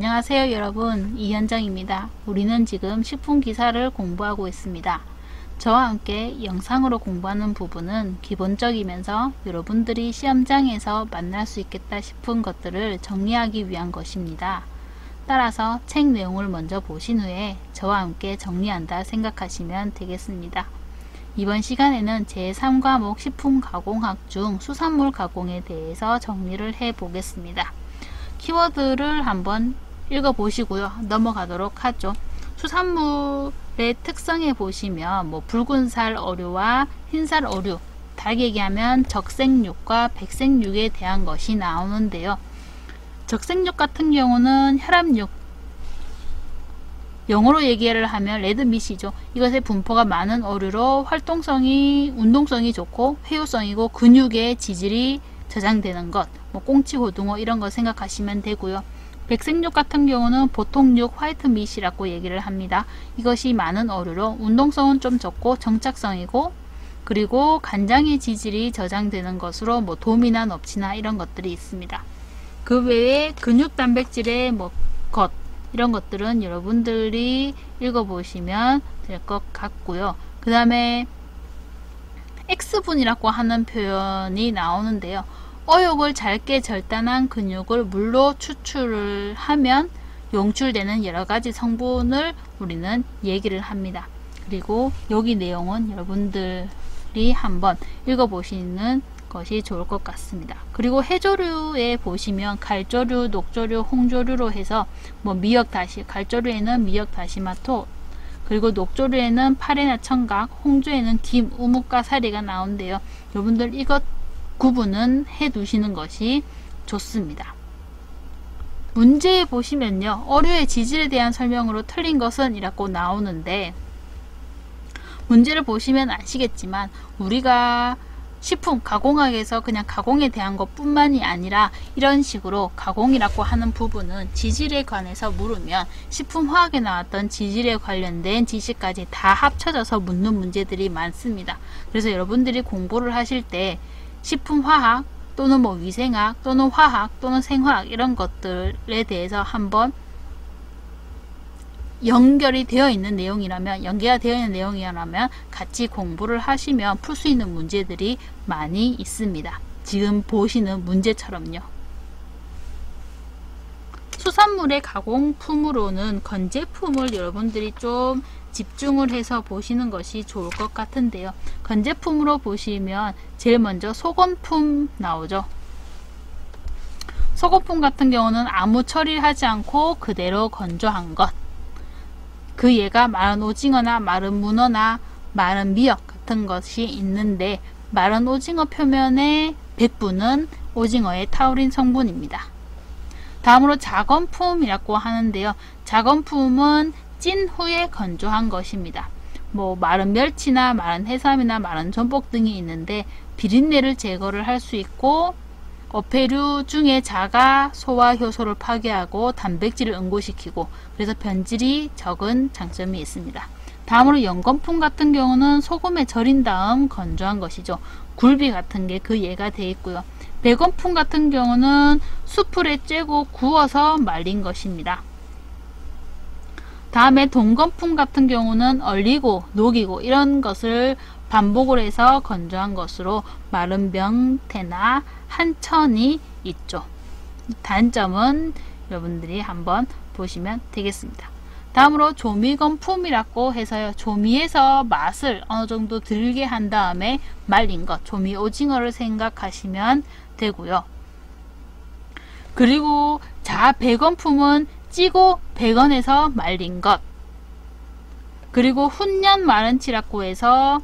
안녕하세요 여러분, 이현정입니다. 우리는 지금 식품기사를 공부하고 있습니다. 저와 함께 영상으로 공부하는 부분은 기본적이면서 여러분들이 시험장에서 만날 수 있겠다 싶은 것들을 정리하기 위한 것입니다. 따라서 책 내용을 먼저 보신 후에 저와 함께 정리한다 생각하시면 되겠습니다. 이번 시간에는 제3과목 식품가공학 중 수산물 가공에 대해서 정리를 해 보겠습니다. 키워드를 한번 읽어보시고요. 넘어가도록 하죠. 수산물의 특성에 보시면 붉은살 어류와 흰살 어류, 다르게 얘기하면 적색육과 백색육에 대한 것이 나오는데요. 적색육 같은 경우는 혈압육, 영어로 얘기를 하면 레드밋이죠. 이것의 분포가 많은 어류로 운동성이 좋고 회유성이고 근육의 지질이 저장되는 것, 꽁치, 고등어 이런 거 생각하시면 되고요. 백색육 같은 경우는 보통육 화이트밋이라고 얘기를 합니다. 이것이 많은 어류로 운동성은 좀 적고 정착성이고, 그리고 간장의 지질이 저장되는 것으로 도미나 넙치나 이런 것들이 있습니다. 그 외에 근육 단백질의 것 이런 것들은 여러분들이 읽어보시면 될 것 같고요. 그 다음에 X분이라고 하는 표현이 나오는데요. 어육을 잘게 절단한 근육을 물로 추출을 하면 용출되는 여러가지 성분을 우리는 얘기를 합니다. 그리고 여기 내용은 여러분들이 한번 읽어보시는 것이 좋을 것 같습니다. 그리고 해조류에 보시면 갈조류, 녹조류, 홍조류로 해서 미역다시, 갈조류에는 미역다시마토, 그리고 녹조류에는 파래나 청각, 홍조에는 김, 우뭇과 사리가 나오는데요. 여러분들 이것 구분은 해 두시는 것이 좋습니다. 문제에 보시면요. 어류의 지질에 대한 설명으로 틀린 것은 이라고 나오는데, 문제를 보시면 아시겠지만 우리가 식품 가공학에서 그냥 가공에 대한 것 뿐만이 아니라 이런 식으로 가공이라고 하는 부분은 지질에 관해서 물으면 식품화학에 나왔던 지질에 관련된 지식까지 다 합쳐져서 묻는 문제들이 많습니다. 그래서 여러분들이 공부를 하실 때 식품화학 또는 위생학 또는 화학 또는 생화학 이런 것들에 대해서 한번 연계가 되어 있는 내용이라면 같이 공부를 하시면 풀 수 있는 문제들이 많이 있습니다. 지금 보시는 문제처럼요. 수산물의 가공품으로는 건제품을 여러분들이 좀 집중을 해서 보시는 것이 좋을 것 같은데요. 건제품으로 보시면 제일 먼저 소건품 나오죠. 소건품 같은 경우는 아무 처리를 하지 않고 그대로 건조한 것. 그 예가 마른 오징어나 마른 문어나 마른 미역 같은 것이 있는데, 마른 오징어 표면의 백부는 오징어의 타우린 성분입니다. 다음으로 작은품이라고 하는데요. 작은품은 찐 후에 건조한 것입니다. 마른 멸치나 마른 해삼이나 마른 전복 등이 있는데 비린내를 제거를 할 수 있고, 어패류 중에 자가 소화 효소를 파괴하고 단백질을 응고시키고, 그래서 변질이 적은 장점이 있습니다. 다음으로 연건품 같은 경우는 소금에 절인 다음 건조한 것이죠. 굴비 같은 게 그 예가 되어 있고요. 백원품 같은 경우는 숯불에 쬐고 구워서 말린 것입니다. 다음에 동건품 같은 경우는 얼리고 녹이고 이런 것을 반복을 해서 건조한 것으로 마른 명태나 한천이 있죠. 단점은 여러분들이 한번 보시면 되겠습니다. 다음으로 조미건품이라고 해서요. 조미에서 맛을 어느 정도 들게 한 다음에 말린 것, 조미 오징어를 생각하시면 되고요. 그리고 백원품은 찌고 백원에서 말린 것, 그리고 훈연 마른치라고 해서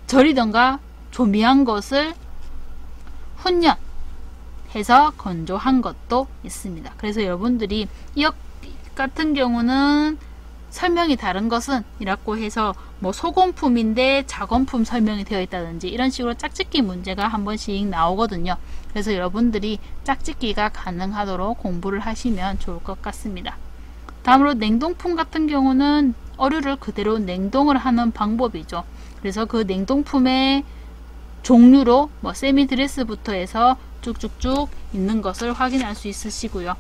절이던가 조미한 것을 훈연 해서 건조한 것도 있습니다. 그래서 여러분들이 이 같은 경우는 설명이 다른 것은 이라고 해서 소건품인데 작은품 설명이 되어 있다든지 이런 식으로 짝짓기 문제가 한 번씩 나오거든요. 그래서 여러분들이 짝짓기가 가능하도록 공부를 하시면 좋을 것 같습니다. 다음으로 냉동품 같은 경우는 어류를 그대로 냉동을 하는 방법이죠. 그래서 그 냉동품의 종류로 세미드레스부터 해서 쭉쭉쭉 있는 것을 확인할 수 있으시고요.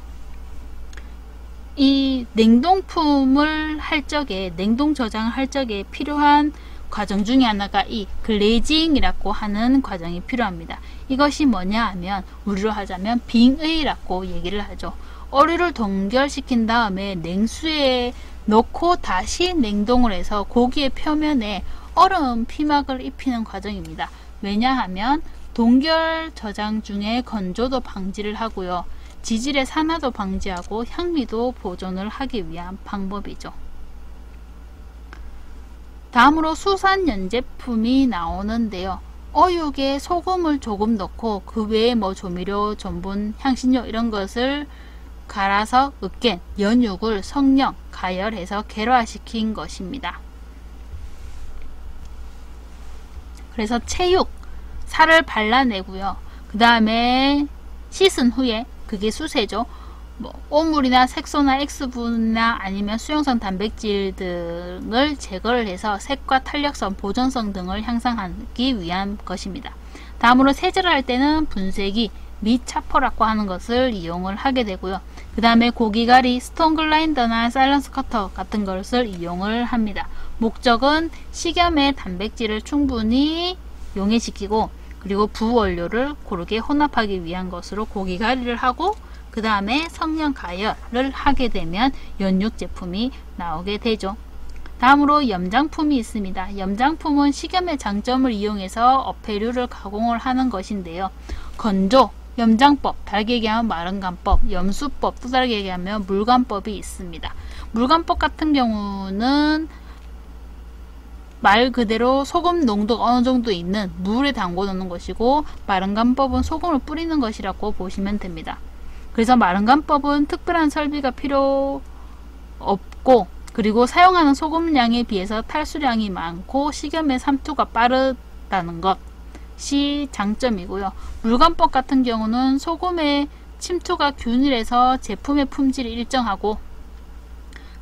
이 냉동품을 할 적에, 냉동 저장을 할 적에 필요한 과정 중에 하나가 이 글레이징이라고 하는 과정이 필요합니다. 이것이 뭐냐 하면 우리로 하자면 빙의라고 얘기를 하죠. 어류를 동결시킨 다음에 냉수에 넣고 다시 냉동을 해서 고기의 표면에 얼음 피막을 입히는 과정입니다. 왜냐하면 동결 저장 중에 건조도 방지를 하고요. 지질의 산화도 방지하고 향미도 보존을 하기 위한 방법이죠. 다음으로 수산 연제품이 나오는데요. 어육에 소금을 조금 넣고 그 외에 뭐 조미료, 전분, 향신료 이런 것을 갈아서 으깬 연육을 성령, 가열해서 계로화시킨 것입니다. 그래서 체육, 살을 발라내고요. 그 다음에 씻은 후에, 그게 수세죠. 뭐 오물이나 색소나 X분이나 아니면 수용성 단백질 등을 제거를 해서 색과 탄력성, 보존성 등을 향상하기 위한 것입니다. 다음으로 세제를 할 때는 분쇄기 및 차퍼라고 하는 것을 이용을 하게 되고요. 그 다음에 고기가리, 스톤 글라인더나 사일런스 커터 같은 것을 이용을 합니다. 목적은 식염의 단백질을 충분히 용해시키고 그리고 부원료를 고르게 혼합하기 위한 것으로 고기가리를 하고 그 다음에 성령 가열을 하게 되면 연육 제품이 나오게 되죠. 다음으로 염장품이 있습니다. 염장품은 식염의 장점을 이용해서 어패류를 가공을 하는 것인데요. 건조, 염장법, 다르게 얘기하면 마른간법, 염수법, 또 다르게 얘기하면 물간법이 있습니다. 물간법 같은 경우는 말 그대로 소금 농도가 어느 정도 있는 물에 담궈 놓는 것이고, 마른간법은 소금을 뿌리는 것이라고 보시면 됩니다. 그래서 마른간법은 특별한 설비가 필요 없고, 그리고 사용하는 소금량에 비해서 탈수량이 많고 식염의 삼투가 빠르다는 것이 장점이고요. 물간법 같은 경우는 소금의 침투가 균일해서 제품의 품질이 일정하고,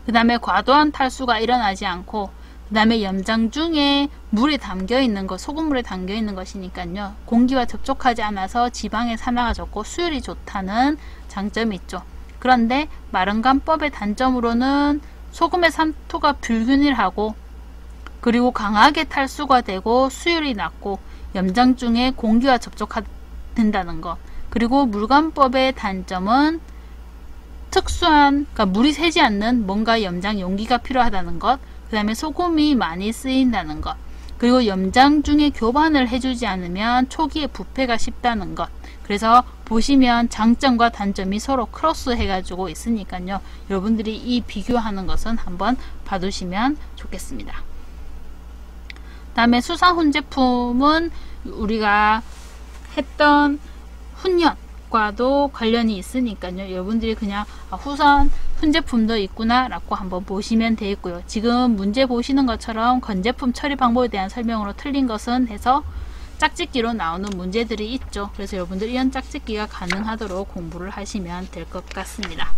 그 다음에 과도한 탈수가 일어나지 않고, 그 다음에 염장 중에 물에 담겨 있는 것, 소금물에 담겨 있는 것이니까요, 공기와 접촉하지 않아서 지방의 산화가 적고 수율이 좋다는 장점이 있죠. 그런데 마른간법의 단점으로는 소금의 삼투가 불균일하고, 그리고 강하게 탈수가 되고 수율이 낮고 염장 중에 공기와 접촉된다는 것. 그리고 물간법의 단점은 특수한, 그러니까 물이 새지 않는 뭔가 염장 용기가 필요하다는 것. 그 다음에 소금이 많이 쓰인다는 것. 그리고 염장 중에 교반을 해주지 않으면 초기에 부패가 쉽다는 것. 그래서 보시면 장점과 단점이 서로 크로스 해가지고 있으니까요. 여러분들이 이 비교하는 것은 한번 봐두시면 좋겠습니다. 다음에 수산 훈제품은 우리가 했던 훈연과도 관련이 있으니까요. 여러분들이 그냥 수산 훈제품도 있구나 라고 한번 보시면 되겠고요. 지금 문제 보시는 것처럼 건제품 처리 방법에 대한 설명으로 틀린 것은 해서 짝짓기로 나오는 문제들이 있죠. 그래서 여러분들 이런 짝짓기가 가능하도록 공부를 하시면 될 것 같습니다.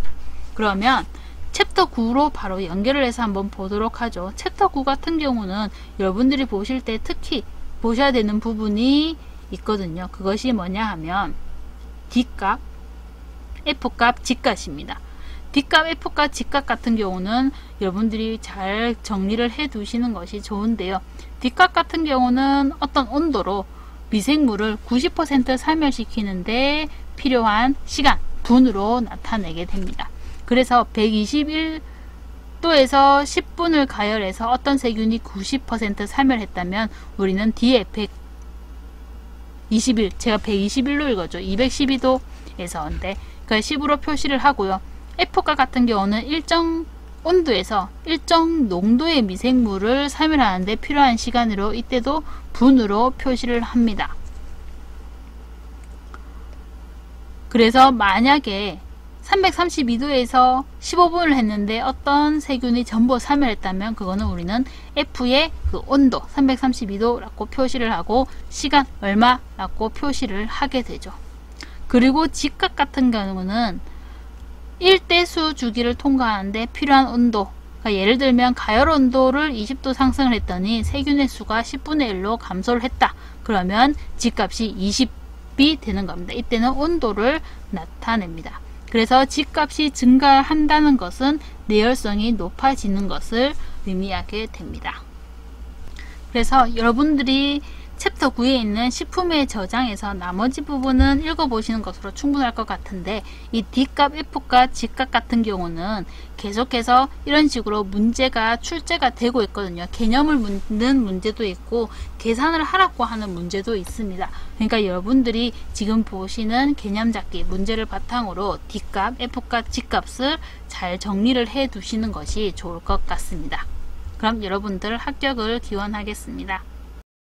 그러면 챕터 9로 바로 연결을 해서 한번 보도록 하죠. 챕터 9 같은 경우는 여러분들이 보실 때 특히 보셔야 되는 부분이 있거든요. 그것이 뭐냐 하면 D값, F값, G값입니다. D값, F값, G값 같은 경우는 여러분들이 잘 정리를 해 두시는 것이 좋은데요. D값 같은 경우는 어떤 온도로 미생물을 90% 사멸시키는데 필요한 시간, 분으로 나타내게 됩니다. 그래서 121도에서 10분을 가열해서 어떤 세균이 90% 사멸했다면 우리는 D에 121, 제가 121로 읽었죠. 212도에서인데 그 10으로 표시를 하고요. F가 같은 경우는 일정 온도에서 일정 농도의 미생물을 사멸하는데 필요한 시간으로 이때도 분으로 표시를 합니다. 그래서 만약에 332도에서 15분을 했는데 어떤 세균이 전부 사멸했다면 그거는 우리는 F의 그 온도 332도라고 표시를 하고 시간 얼마라고 표시를 하게 되죠. 그리고 G값 같은 경우는 1대수 주기를 통과하는데 필요한 온도, 그러니까 예를 들면 가열 온도를 20도 상승을 했더니 세균의 수가 10분의 1로 감소를 했다. 그러면 G값이 20이 되는 겁니다. 이때는 온도를 나타냅니다. 그 그래서 G값이 증가한다는 것은 내열성이 높아지는 것을 의미하게 됩니다. 그래서 여러분들이 챕터 9에 있는 식품의 저장에서 나머지 부분은 읽어보시는 것으로 충분할 것 같은데, 이 D값, F값, G값 같은 경우는 계속해서 이런 식으로 문제가 출제가 되고 있거든요. 개념을 묻는 문제도 있고 계산을 하라고 하는 문제도 있습니다. 그러니까 여러분들이 지금 보시는 개념 잡기 문제를 바탕으로 D값, F값, G값을 잘 정리를 해 두시는 것이 좋을 것 같습니다. 그럼 여러분들 합격을 기원하겠습니다.